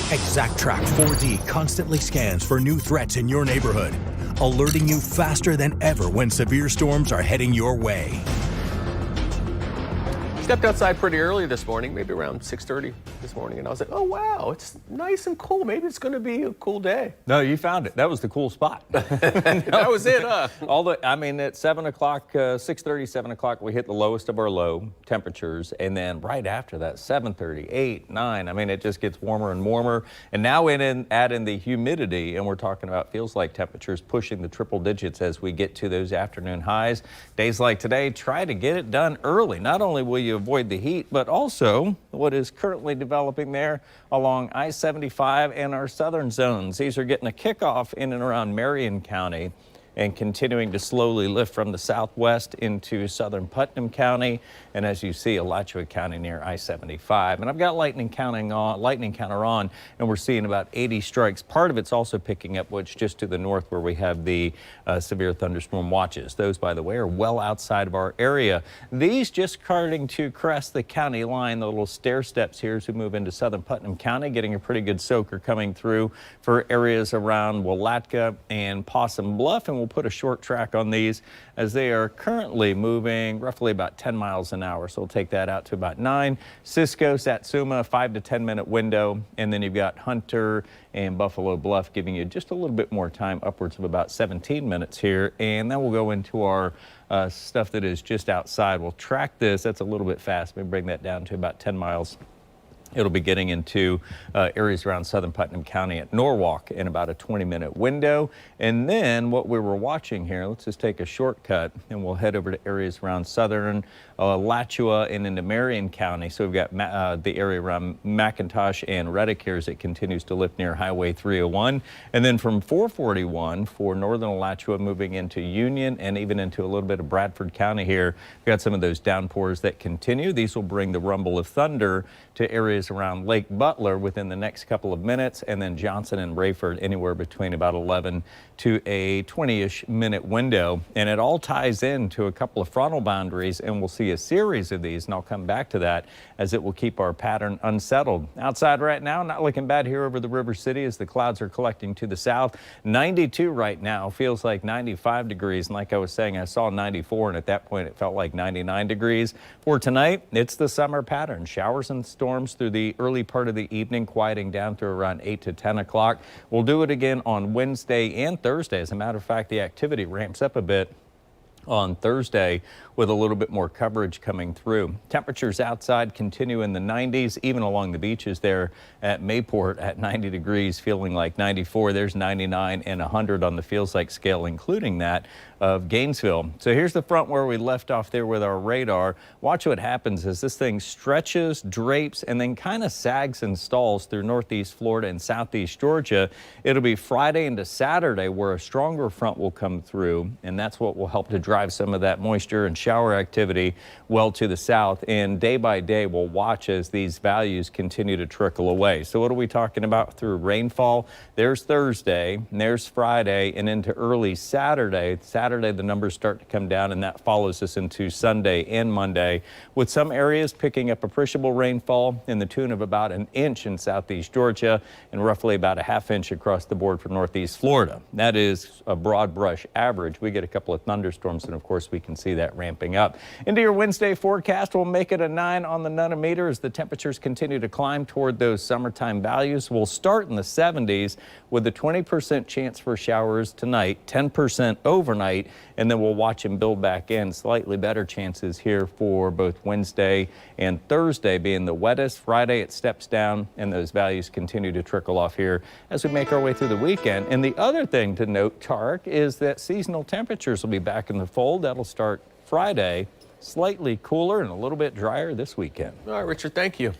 ExactTrack 4D constantly scans for new threats in your neighborhood, alerting you faster than ever when severe storms are heading your way. Stepped outside pretty early this morning, maybe around 6:30 this morning, and I was like, oh wow, it's nice and cool. Maybe it's going to be a cool day. No, you found it. That was the cool spot. That was it, huh? At 7 o'clock, 6:30, 7 o'clock, we hit the lowest of our low temperatures. And then right after that, 7:30, 8, 9, I mean, it just gets warmer and warmer. And now add in the humidity, and we're talking about feels like temperatures pushing the triple digits as we get to those afternoon highs. Days like today, try to get it done early. Not only will you avoid the heat, but also what is currently developing there along I-75 and our southern zones. These are getting a kickoff in and around Marion County and continuing to slowly lift from the southwest into southern Putnam County, and as you see, Alachua County near I-75. And I've got lightning counter on, and we're seeing about 80 strikes. Part of it's also picking up what's just to the north where we have the severe thunderstorm watches. Those, by the way, are well outside of our area. These just starting to crest the county line, the little stair steps here as we move into southern Putnam County, getting a pretty good soaker coming through for areas around Willatka and Possum Bluff, and we'll put a short track on these as they are currently moving roughly about 10 miles an hour. So we'll take that out to about 9. Cisco, Satsuma, 5 to 10 minute window. And then you've got Hunter and Buffalo Bluff giving you just a little bit more time, upwards of about 17 minutes here. And then we'll go into our stuff that is just outside. We'll track this. That's a little bit fast. Maybe bring that down to about 10 miles. It'll be getting into areas around southern Putnam County at Norwalk in about a 20-minute window. And then what we were watching here, let's just take a shortcut and we'll head over to areas around southern Alachua and into Marion County. So we've got the area around McIntosh and Reddick here as it continues to lift near Highway 301. And then from 441 for northern Alachua moving into Union and even into a little bit of Bradford County here. We've got some of those downpours that continue. These will bring the rumble of thunder to areas around Lake Butler within the next couple of minutes, and then Johnson and Rayford anywhere between about 11 to a 20-ish minute window. And it all ties into a couple of frontal boundaries, and we'll see a series of these, and I'll come back to that as it will keep our pattern unsettled. Outside right now, not looking bad here over the River City as the clouds are collecting to the south. 92 right now, feels like 95 degrees, and like I was saying, I saw 94, and at that point it felt like 99 degrees. For tonight, it's the summer pattern. Showers and storms through the early part of the evening, quieting down through around 8 to 10 o'clock. We'll do it again on Wednesday and Thursday. As a matter of fact, the activity ramps up a bit on Thursday with a little bit more coverage coming through. Temperatures outside continue in the 90s, even along the beaches there at Mayport at 90 degrees, feeling like 94. There's 99 and 100 on the feels like scale, including that of Gainesville. So here's the front where we left off there with our radar. Watch what happens as this thing stretches, drapes, and then kind of sags and stalls through northeast Florida and southeast Georgia. It'll be Friday into Saturday where a stronger front will come through, and that's what will help to drive some of that moisture and shower activity well to the south. And day by day, we'll watch as these values continue to trickle away. So what are we talking about through rainfall? There's Thursday, and there's Friday, and into early Saturday. Saturday, the numbers start to come down, and that follows us into Sunday and Monday, with some areas picking up appreciable rainfall in the tune of about an inch in southeast Georgia and roughly about a ½ inch across the board for northeast Florida. That is a broad brush average. We get a couple of thunderstorms, and of course we can see that ramping up. Into your Wednesday forecast, we'll make it a 9 on the nanometer as the temperatures continue to climb toward those summertime values. We'll start in the 70s with a 20% chance for showers tonight, 10% overnight, and then we'll watch them build back in. Slightly better chances here for both Wednesday and Thursday being the wettest. Friday it steps down, and those values continue to trickle off here as we make our way through the weekend. And the other thing to note, Tark, is that seasonal temperatures will be back in the fold. That'll start Friday, slightly cooler and a little bit drier this weekend. All right, Richard, thank you.